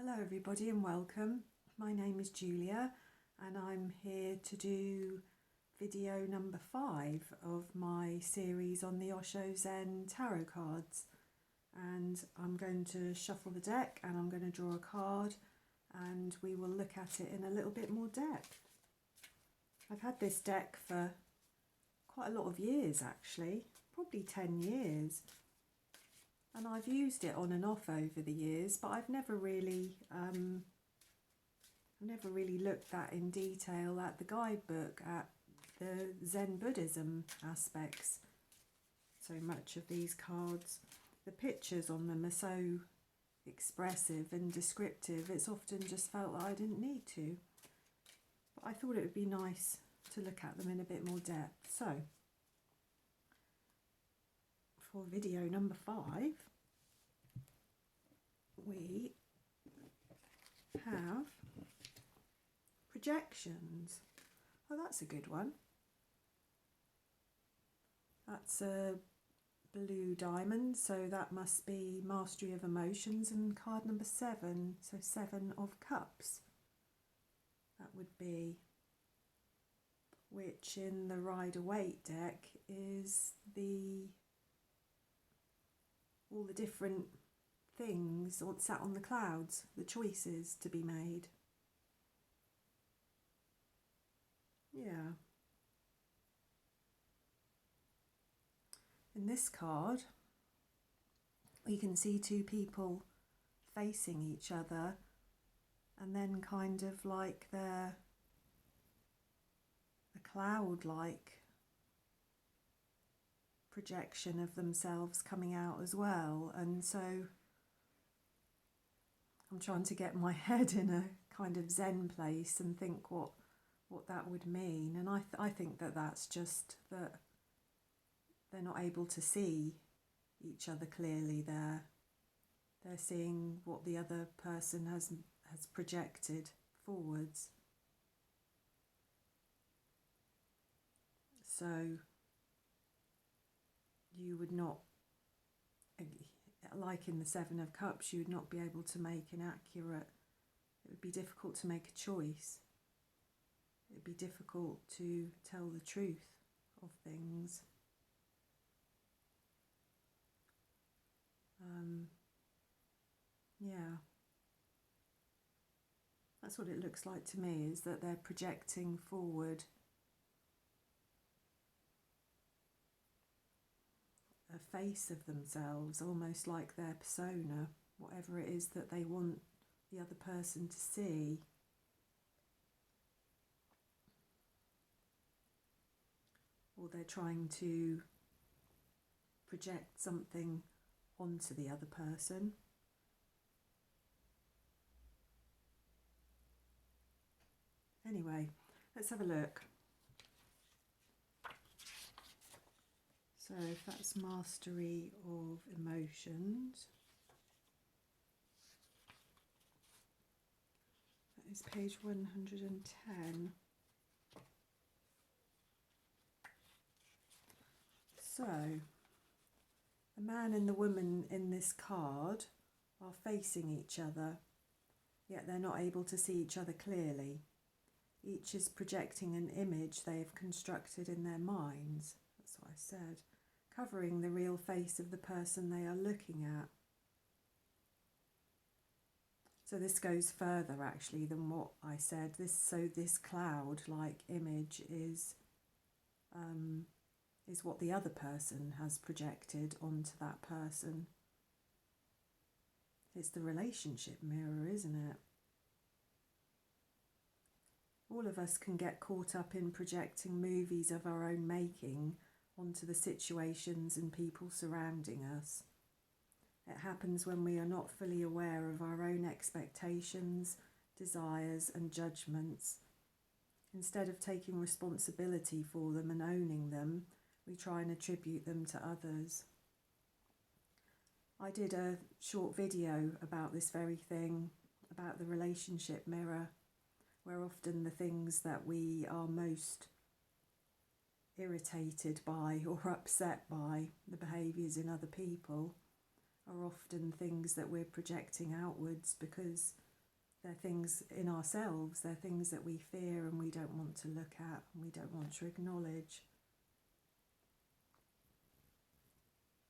Hello everybody and welcome. My name is Julia and I'm here to do video number 5 of my series on the Osho Zen tarot cards. And I'm going to shuffle the deck and I'm going to draw a card and we will look at it in a little bit more depth. I've had this deck for quite a lot of years actually, probably 10 years. And I've used it on and off over the years, but I've never really looked that in detail at the guidebook, at the Zen Buddhism aspects. So much of these cards, the pictures on them are so expressive and descriptive, it's often just felt that I didn't need to. But I thought it would be nice to look at them in a bit more depth. So, for video number 5, we have projections. Oh, that's a good one. That's a blue diamond, so that must be mastery of emotions, and card number 7, so 7 of cups. That would be, which in the Rider-Waite deck is all the different things sat on the clouds, the choices to be made. Yeah. In this card, we can see two people facing each other, and then kind of like they're a cloud-like projection of themselves coming out as well. And so I'm trying to get my head in a kind of Zen place and think what that would mean. And I think that that's just that they're not able to see each other clearly. They're seeing what the other person has projected forwards. So you would not, like in the 7 of Cups, you would not be able to make an accurate, it would be difficult to make a choice. It would be difficult to tell the truth of things. Yeah. That's what it looks like to me, is that they're projecting forward a face of themselves, almost like their persona, whatever it is that they want the other person to see. Or they're trying to project something onto the other person. Anyway, let's have a look. So if that's mastery of emotions, that is page 110. So the man and the woman in this card are facing each other, yet they're not able to see each other clearly. Each is projecting an image they have constructed in their minds, that's what I said, covering the real face of the person they are looking at. So this goes further actually than what I said. This cloud-like image is what the other person has projected onto that person. It's the relationship mirror, isn't it? All of us can get caught up in projecting movies of our own making onto the situations and people surrounding us. It happens when we are not fully aware of our own expectations, desires and judgments. Instead of taking responsibility for them and owning them, we try and attribute them to others. I did a short video about this very thing, about the relationship mirror, where often the things that we are most irritated by or upset by, the behaviours in other people, are often things that we're projecting outwards because They're things in ourselves, they're things that we fear and we don't want to look at and we don't want to acknowledge.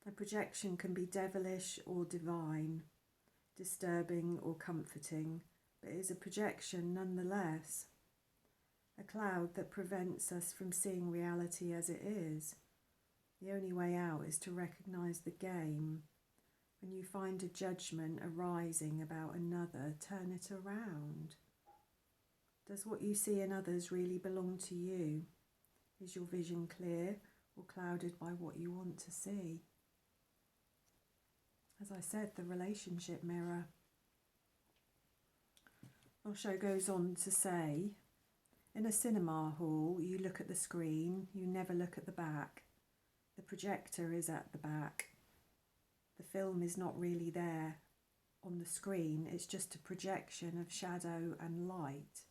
A projection can be devilish or divine, disturbing or comforting, but is a projection nonetheless. A cloud that prevents us from seeing reality as it is. The only way out is to recognise the game. When you find a judgment arising about another, turn it around. Does what you see in others really belong to you? Is your vision clear or clouded by what you want to see? As I said, the relationship mirror. Osho goes on to say, in a cinema hall, you look at the screen, you never look at the back. The projector is at the back. The film is not really there on the screen, it's just a projection of shadow and light.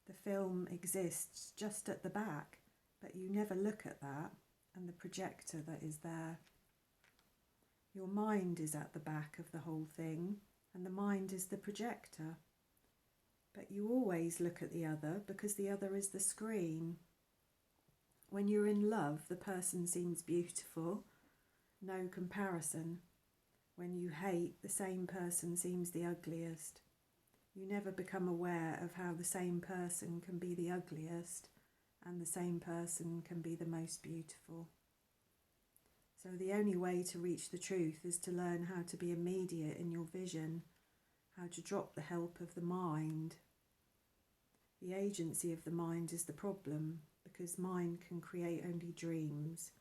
The film exists just at the back, but you never look at that and the projector that is there. Your mind is at the back of the whole thing, and the mind is the projector. But you always look at the other because the other is the screen. When you're in love, the person seems beautiful, no comparison. When you hate, the same person seems the ugliest. You never become aware of how the same person can be the ugliest and the same person can be the most beautiful. So the only way to reach the truth is to learn how to be immediate in your vision, how to drop the help of the mind. The agency of the mind is the problem, because mind can create only dreams.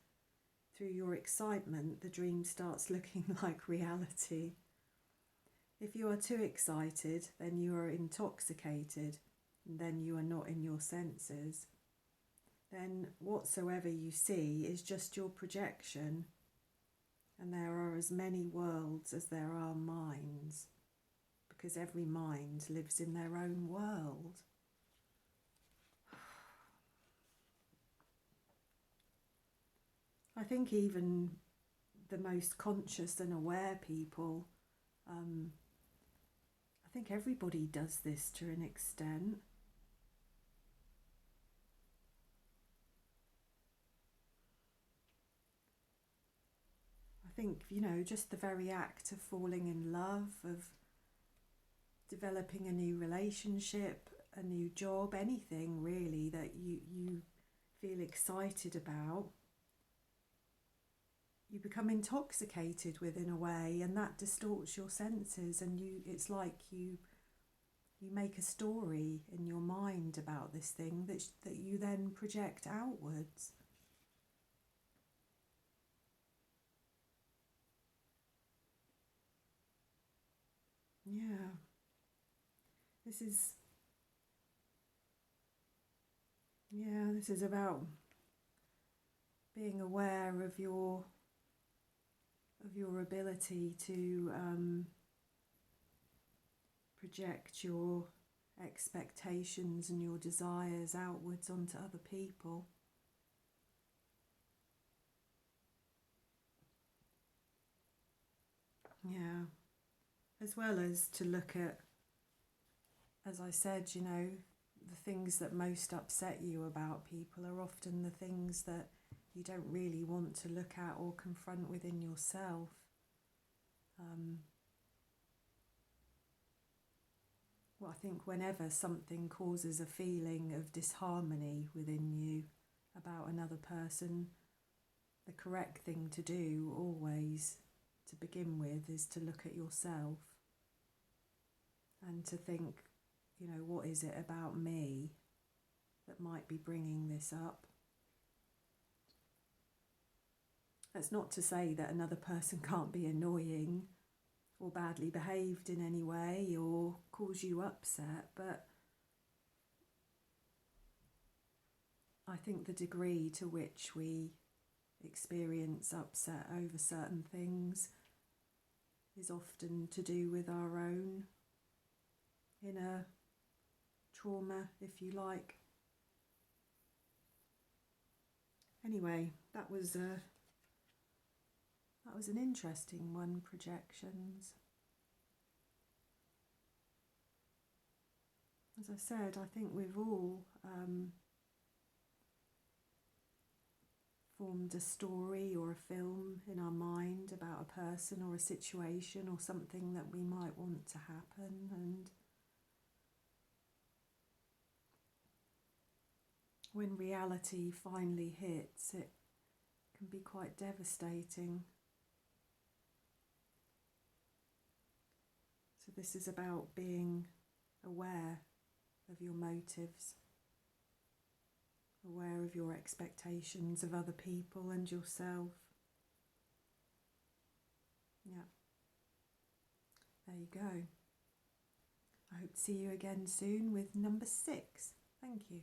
Through your excitement, the dream starts looking like reality. If you are too excited, then you are intoxicated, and then you are not in your senses. Then whatsoever you see is just your projection, and there are as many worlds as there are minds, because every mind lives in their own world. I think even the most conscious and aware people, I think everybody does this to an extent. I think, just the very act of falling in love, of developing a new relationship, a new job, anything really that you feel excited about, you become intoxicated with in a way, and that distorts your senses, and it's like you make a story in your mind about this thing that you then project outwards. Yeah. This is about being aware of your ability to project your expectations and your desires outwards onto other people. Yeah. As well as to look at, as I said, the things that most upset you about people are often the things that you don't really want to look at or confront within yourself. Well, I think whenever something causes a feeling of disharmony within you about another person, the correct thing to do always, to begin with, is to look at yourself and to think, what is it about me that might be bringing this up? That's not to say that another person can't be annoying or badly behaved in any way or cause you upset, but I think the degree to which we experience upset over certain things is often to do with our own inner trauma, if you like. Anyway, that was an interesting one, projections. as I said, I think we've all formed a story or a film in our mind about a person or a situation or something that we might want to happen, and when reality finally hits, it can be quite devastating. So this is about being aware of your motives, aware of your expectations of other people and yourself. Yeah, there you go. I hope to see you again soon with number 6. Thank you.